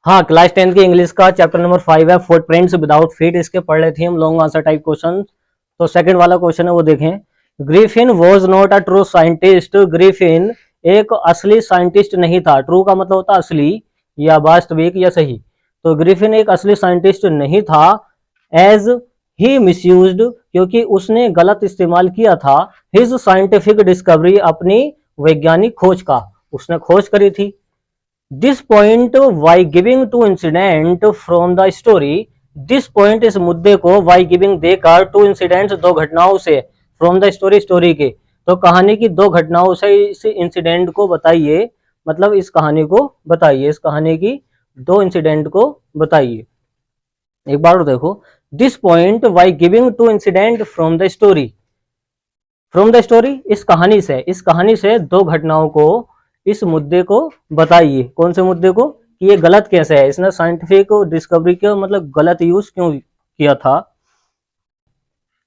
हाँ, क्लास 10 की इंग्लिश का चैप्टर नंबर 5 है फुटप्रिंट्स विदाउट फीट, इसके पढ़ रहे थे हम लॉन्ग आंसर टाइप क्वेश्चन। तो सेकंड वाला क्वेश्चन है वो देखें। Griffin was not a true scientist. Griffin एक असली साइंटिस्ट नहीं था। ट्रू का मतलब होता है असली या वास्तविक या सही। तो ग्रिफिन एक असली साइंटिस्ट नहीं था। एज ही मिसयूज्ड, क्योंकि उसने गलत इस्तेमाल किया था। हिज साइंटिफिक डिस्कवरी, अपनी वैज्ञानिक खोज का उसने खोज करी थी। This point why giving two incident from the story. This point, इस मुद्दे को, वाई गिविंग देकर, टू इंसिडेंट्स दो घटनाओं से, फ्रॉम द स्टोरी स्टोरी के, तो कहानी की दो घटनाओं से इस इंसिडेंट को बताइए, मतलब इस कहानी को बताइए, इस कहानी की दो इंसिडेंट को बताइए। एक बार और देखो, this point why giving two incident from the story. From the story, इस कहानी से दो घटनाओं को, इस मुद्दे को बताइए। कौन से मुद्दे को? कि ये गलत कैसे है, इसने साइंटिफिक डिस्कवरी का मतलब गलत यूज क्यों किया था।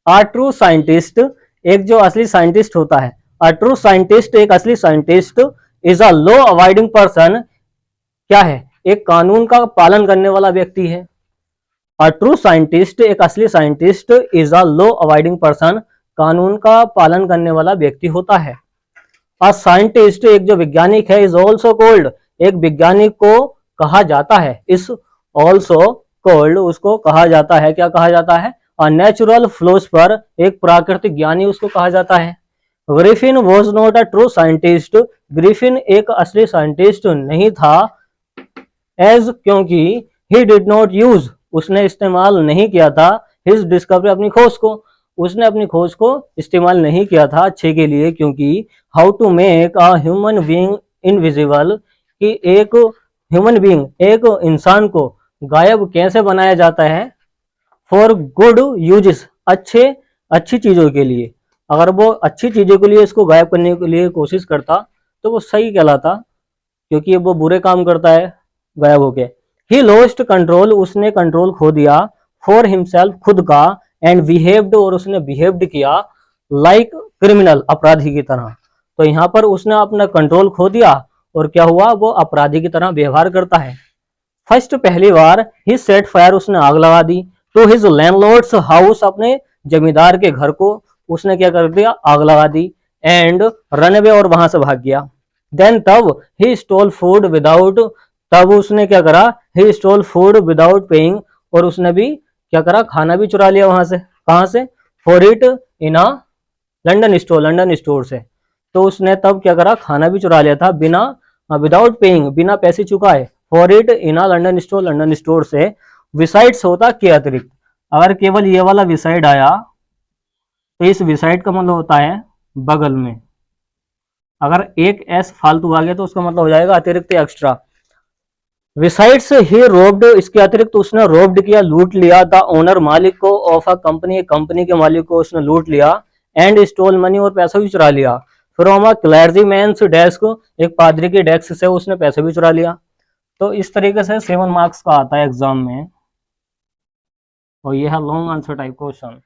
अ ट्रू साइंटिस्ट, एक जो असली साइंटिस्ट होता है, अ ट्रू साइंटिस्ट, एक असली scientist, is a law avoiding person, क्या है? एक कानून का पालन करने वाला व्यक्ति है। अ ट्रू साइंटिस्ट, एक असली scientist, is a law avoiding person, कानून का पालन करने वाला व्यक्ति होता है। अ साइंटिस्ट, एक जो वैज्ञानिक है, इज ऑल्सो कॉल्ड, एक वैज्ञानिक को कहा जाता है, इस ऑल्सो कॉल्ड, उसको कहा जाता है, क्या कहा जाता है? अ नेचुरल फिलोसफर, एक प्राकृतिक ज्ञानी उसको कहा जाता है। Griffin was not a true scientist, Griffin एक असली साइंटिस्ट नहीं था। एज, क्योंकि, ही डिड नॉट यूज, उसने इस्तेमाल नहीं किया था, हिज डिस्कवरी, अपनी खोज को, उसने अपनी खोज को इस्तेमाल नहीं किया था अच्छे के लिए, क्योंकि how to make a human being invisible, कि एक ह्यूमन बीइंग, एक इंसान को गायब कैसे बनाया जाता है। फॉर गुड यूजेस, अच्छी चीजों के लिए, अगर वो अच्छी चीजों के लिए इसको गायब करने के लिए कोशिश करता तो वो सही कहलाता, क्योंकि वो बुरे काम करता है गायब होके। ही लॉस्ट कंट्रोल, उसने कंट्रोल खो दिया। फॉर हिमसेल्फ, खुद का। एंड बिहेव्ड, और उसने बिहेव्ड किया, लाइक क्रिमिनल, अपराधी की तरह। तो यहाँ पर उसने अपना कंट्रोल खो दिया और क्या हुआ? वो अपराधी की तरह व्यवहार करता है। फर्स्ट, पहली बार, ही सेट फायर, उसने आग लगा दी। टू हिज लैंडलॉर्ड्स हाउस, अपने जमींदार के घर को उसने क्या कर दिया? आग लगा दी। एंड रन अवे, और वहां से भाग गया। देन, तब, ही स्टोल फूड विदाउट, तब उसने क्या करा? He stole food without paying, और उसने भी क्या करा? खाना भी चुरा लिया वहां से। कहां से? For it in a London store से। तो उसने तब क्या करा? खाना भी चुरा लिया था बिना, विदाउट पेइंग, बिना पैसे चुकाए। For it in a London store से। विसाइड्स होता के अतिरिक्त, अगर केवल ये वाला विसाइड आया तो इस विसाइड का मतलब होता है बगल में। अगर एक एस फालतू आ गया तो उसका मतलब हो जाएगा अतिरिक्त, एक्स्ट्रा। विसाइड्स ही रोब्ड, इसके अतिरिक्त उसने रोब्ड किया, लूट लिया, द ओनर, मालिक को, ऑफ अ कंपनी, कंपनी के मालिक को उसने लूट लिया। एंड स्टोल मनी, और पैसा भी चुरा लिया। फ्रॉम अ क्लर्जीमैन्स डेस्क, एक पादरी के डेस्क से उसने पैसा भी चुरा लिया। तो इस तरीके से 7 मार्क्स का आता है एग्जाम में, और यह है लॉन्ग आंसर टाइप क्वेश्चन।